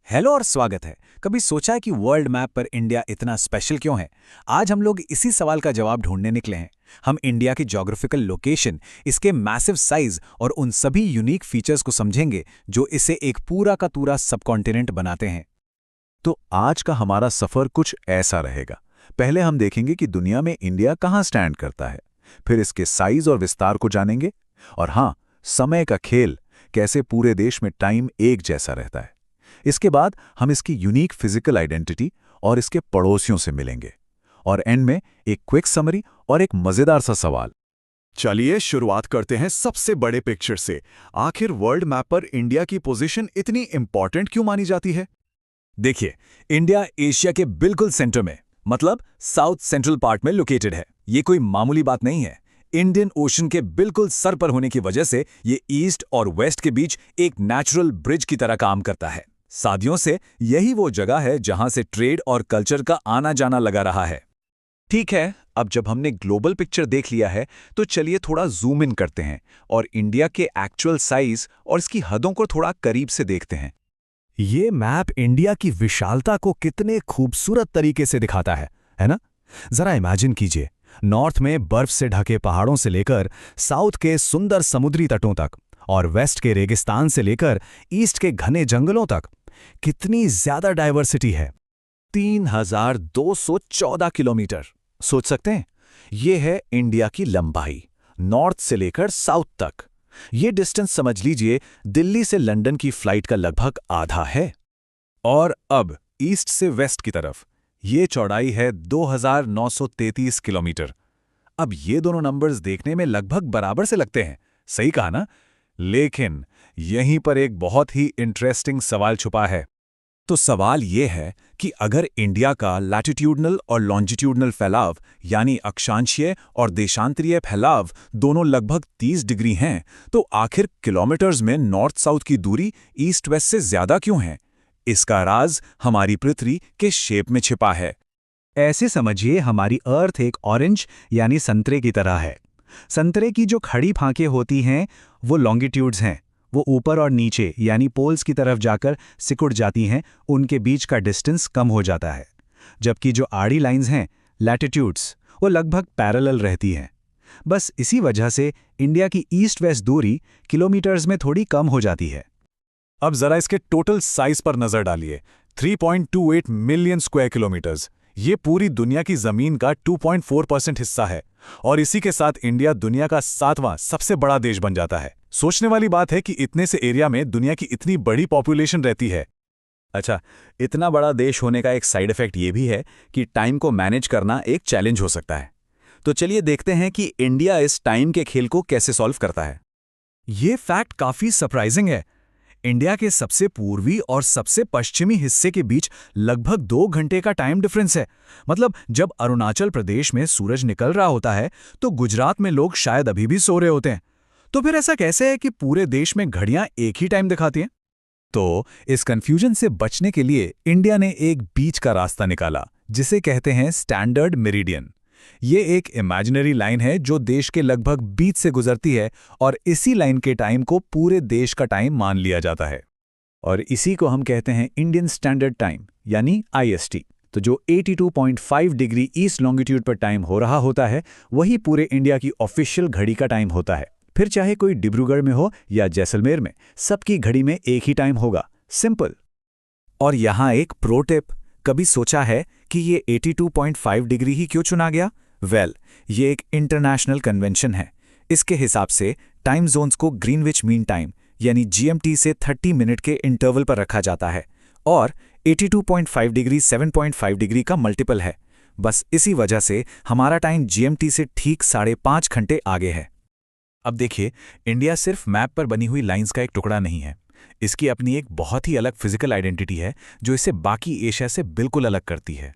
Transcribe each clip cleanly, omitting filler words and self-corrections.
Hello और स्वागत है। कभी सोचा है कि वर्ल्ड मैप पर इंडिया इतना स्पेशल क्यों है? आज हम लोग इसी सवाल का जवाब ढूंढने निकले हैं। हम इंडिया की ज्योग्राफिकल लोकेशन, इसके मैसिव साइज और उन सभी यूनिक फीचर्स को समझेंगे जो इसे एक पूरा का पूरा सबकॉन्टिनेंट बनाते हैं। तो आज का हमारा सफर कुछ ऐसा रहेगा। पहले हम देखेंगे कि दुनिया में इंडिया कहाँ स्टैंड करता है, फिर इसके साइज और विस्तार को जानेंगे, और हाँ, समय का खेल, कैसे पूरे देश में टाइम एक जैसा रहता है। इसके बाद हम इसकी यूनिक फिजिकल आइडेंटिटी और इसके पड़ोसियों से मिलेंगे, और एंड में एक क्विक समरी और एक मजेदार सा सवाल। चलिए शुरुआत करते हैं सबसे बड़े पिक्चर से। आखिर वर्ल्ड मैप पर इंडिया की पोजीशन इतनी इंपॉर्टेंट क्यों मानी जाती है? देखिए, इंडिया एशिया के बिल्कुल सेंटर में, मतलब साउथ सेंट्रल पार्ट में लोकेटेड है। ये कोई मामूली बात नहीं है। इंडियन ओशन के बिल्कुल सर पर होने की वजह से ये ईस्ट और वेस्ट के बीच एक नेचुरल ब्रिज की तरह काम करता है। सदियों से यही वो जगह है जहां से ट्रेड और कल्चर का आना जाना लगा रहा है। ठीक है, अब जब हमने ग्लोबल पिक्चर देख लिया है, तो चलिए थोड़ा जूम इन करते हैं और इंडिया के एक्चुअल साइज और इसकी हदों को थोड़ा करीब से देखते हैं। ये मैप इंडिया की विशालता को कितने खूबसूरत तरीके से दिखाता है ना? जरा इमेजिन कीजिए, नॉर्थ में बर्फ से ढके पहाड़ों से लेकर साउथ के सुंदर समुद्री तटों तक, और वेस्ट के रेगिस्तान से लेकर ईस्ट के घने जंगलों तक, कितनी ज्यादा डाइवर्सिटी है। 3214 किलोमीटर। सोच सकते हैं, ये है इंडिया की लंबाई, नॉर्थ से लेकर साउथ तक। ये डिस्टेंस समझ लीजिए दिल्ली से लंदन की फ्लाइट का लगभग आधा है। और अब ईस्ट से वेस्ट की तरफ ये चौड़ाई है 2933 किलोमीटर। अब ये दोनों नंबर्स देखने में लगभग बराबर से लगते हैं, सही कहा ना? लेकिन यहीं पर एक बहुत ही इंटरेस्टिंग सवाल छुपा है। तो सवाल ये है कि अगर इंडिया का लैटिट्यूडनल और लॉन्जिट्यूडनल फैलाव, यानी अक्षांशीय और देशांतरीय फैलाव, दोनों लगभग 30 डिग्री हैं, तो आखिर किलोमीटर्स में नॉर्थ साउथ की दूरी ईस्ट वेस्ट से ज्यादा क्यों है? इसका राज हमारी पृथ्वी के शेप में छिपा है। ऐसे समझिए, हमारी अर्थ एक ऑरेंज यानी संतरे की तरह है। संतरे की जो खड़ी फांकें होती हैं वो लॉन्गिट्यूड्स हैं। वो ऊपर और नीचे यानी पोल्स की तरफ जाकर सिकुड़ जाती हैं, उनके बीच का डिस्टेंस कम हो जाता है। जबकि जो आड़ी लाइंस हैं, लैटिट्यूड्स, वो लगभग पैरेलल रहती हैं। बस इसी वजह से इंडिया की ईस्ट वेस्ट दूरी किलोमीटर्स में थोड़ी कम हो जाती है। अब जरा इसके टोटल साइज पर नजर डालिए। 3.28 मिलियन स्क्वायर किलोमीटर्स। ये पूरी दुनिया की जमीन का 2.4% हिस्सा है, और इसी के साथ इंडिया दुनिया का 7वां सबसे बड़ा देश बन जाता है। सोचने वाली बात है कि इतने से एरिया में दुनिया की इतनी बड़ी पॉपुलेशन रहती है। अच्छा, इतना बड़ा देश होने का एक साइड इफेक्ट ये भी है कि टाइम को मैनेज करना एक चैलेंज हो सकता है। तो चलिए देखते हैं कि इंडिया इस टाइम के खेल को कैसे सॉल्व करता है। ये फैक्ट काफी सरप्राइजिंग है। इंडिया के सबसे पूर्वी और सबसे पश्चिमी हिस्से के बीच लगभग 2 घंटे का टाइम डिफरेंस है। मतलब जब अरुणाचल प्रदेश में सूरज निकल रहा होता है तो गुजरात में लोग शायद अभी भी सो रहे होते हैं। तो फिर ऐसा कैसे है कि पूरे देश में घड़ियां एक ही टाइम दिखाती हैं? तो इस कंफ्यूजन से बचने के लिए इंडिया ने एक बीच का रास्ता निकाला, जिसे कहते हैं स्टैंडर्ड मेरिडियन। ये एक इमेजिनरी लाइन है जो देश के लगभग बीच से गुजरती है, और इसी लाइन के टाइम को पूरे देश का टाइम मान लिया जाता है। और इसी को हम कहते हैं इंडियन स्टैंडर्ड टाइम, यानी IST। तो जो 82.5 डिग्री ईस्ट लॉन्गिट्यूड पर टाइम हो रहा होता है, वही पूरे इंडिया की ऑफिशियल घड़ी का टाइम होता है। फिर चाहे कोई डिब्रूगढ़ में हो या जैसलमेर में, सबकी घड़ी में एक ही टाइम होगा। सिंपल। और यहाँ एक प्रो टिप। कभी सोचा है कि ये 82.5 डिग्री ही क्यों चुना गया? ये एक इंटरनेशनल कन्वेंशन है। इसके हिसाब से टाइम जोन्स को ग्रीनविच मीन टाइम यानी GMT से 30 मिनट के इंटरवल पर रखा जाता है, और 82.5 डिग्री 7.5 डिग्री का मल्टीपल है। बस इसी वजह से हमारा टाइम GMT से ठीक 5.5 घंटे आगे है। अब देखिए, इंडिया सिर्फ मैप पर बनी हुई लाइंस का एक टुकड़ा नहीं है। इसकी अपनी एक बहुत ही अलग फिजिकल आइडेंटिटी है जो इसे बाकी एशिया से बिल्कुल अलग करती है।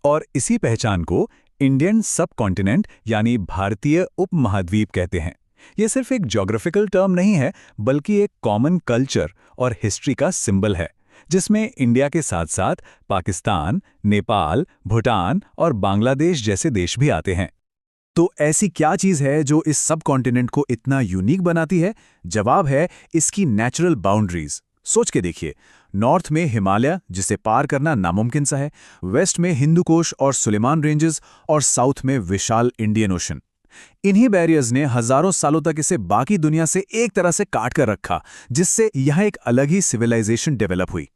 और इसी पहचान को इंडियन सबकॉन्टिनेंट यानी भारतीय उपमहाद्वीप कहते हैं। यह सिर्फ एक ज्योग्राफिकल टर्म नहीं है, बल्कि एक कॉमन कल्चर और हिस्ट्री का सिंबल है, जिसमें इंडिया के साथ साथ पाकिस्तान, नेपाल, भूटान और बांग्लादेश जैसे देश भी आते हैं। तो ऐसी क्या चीज़ है जो इस सबकॉन्टिनेंट को इतना यूनिक बनाती है? जवाब है इसकी नेचुरल बाउंड्रीज। सोच के देखिए, नॉर्थ में हिमालय, जिसे पार करना नामुमकिन सा है, वेस्ट में हिंदुकुश और सुलेमान रेंजेस, और साउथ में विशाल इंडियन ओशन। इन्हीं बैरियर्स ने हजारों सालों तक इसे बाकी दुनिया से एक तरह से काट कर रखा, जिससे यह एक अलग ही सिविलाइजेशन डेवलप हुई।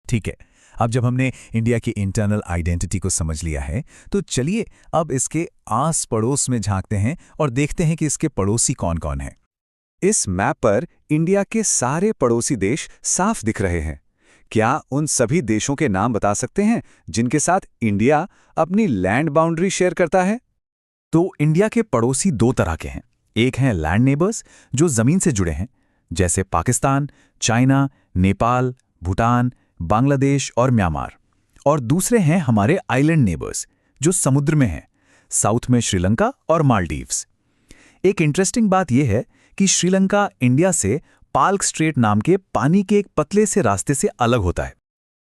ठीक है, अब जब हमने इंडिया की इंटरनल आइडेंटिटी को समझ लिया है, तो चलिए अब इसके आस पड़ोस में झांकते हैं और देखते हैं कि इसके पड़ोसी कौन कौन हैं। इस मैप पर इंडिया के सारे पड़ोसी देश साफ दिख रहे हैं। क्या उन सभी देशों के नाम बता सकते हैं जिनके साथ इंडिया अपनी लैंड बाउंड्री शेयर करता है? तो इंडिया के पड़ोसी दो तरह के हैं। एक हैं लैंड नेबर्स, जो जमीन से जुड़े हैं, जैसे पाकिस्तान, चाइना, नेपाल, भूटान, बांग्लादेश और म्यांमार। और दूसरे हैं हमारे आइलैंड नेबर्स, जो समुद्र में हैं, साउथ में श्रीलंका और मालदीव्स। एक इंटरेस्टिंग बात यह है कि श्रीलंका इंडिया से पाल्क स्ट्रेट नाम के पानी के एक पतले से रास्ते से अलग होता है।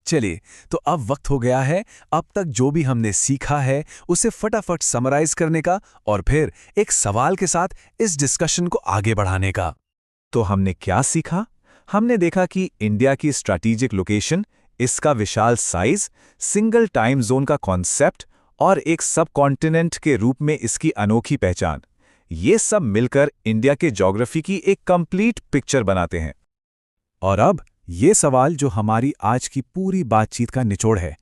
चलिए, तो अब वक्त हो गया है अब तक जो भी हमने सीखा है उसे फटाफट समराइज करने का और फिर एक सवाल के साथ इस डिस्कशन को आगे बढ़ाने का। तो हमने क्या सीखा? हमने देखा कि इंडिया की स्ट्रैटेजिक लोकेशन, इसका विशाल साइज, सिंगल टाइम जोन का कॉन्सेप्ट और एक सब कॉन्टिनेंट के रूप में इसकी अनोखी पहचान, ये सब मिलकर इंडिया के ज्योग्राफी की एक कंप्लीट पिक्चर बनाते हैं। और अब ये सवाल जो हमारी आज की पूरी बातचीत का निचोड़ है।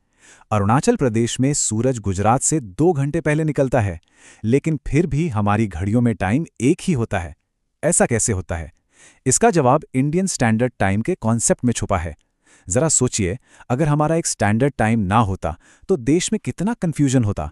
अरुणाचल प्रदेश में सूरज गुजरात से 2 घंटे पहले निकलता है, लेकिन फिर भी हमारी घड़ियों में टाइम एक ही होता है। ऐसा कैसे होता है? इसका जवाब इंडियन स्टैंडर्ड टाइम के कॉन्सेप्ट में छुपा है। जरा सोचिए, अगर हमारा एक स्टैंडर्ड टाइम ना होता तो देश में कितना कंफ्यूजन होता।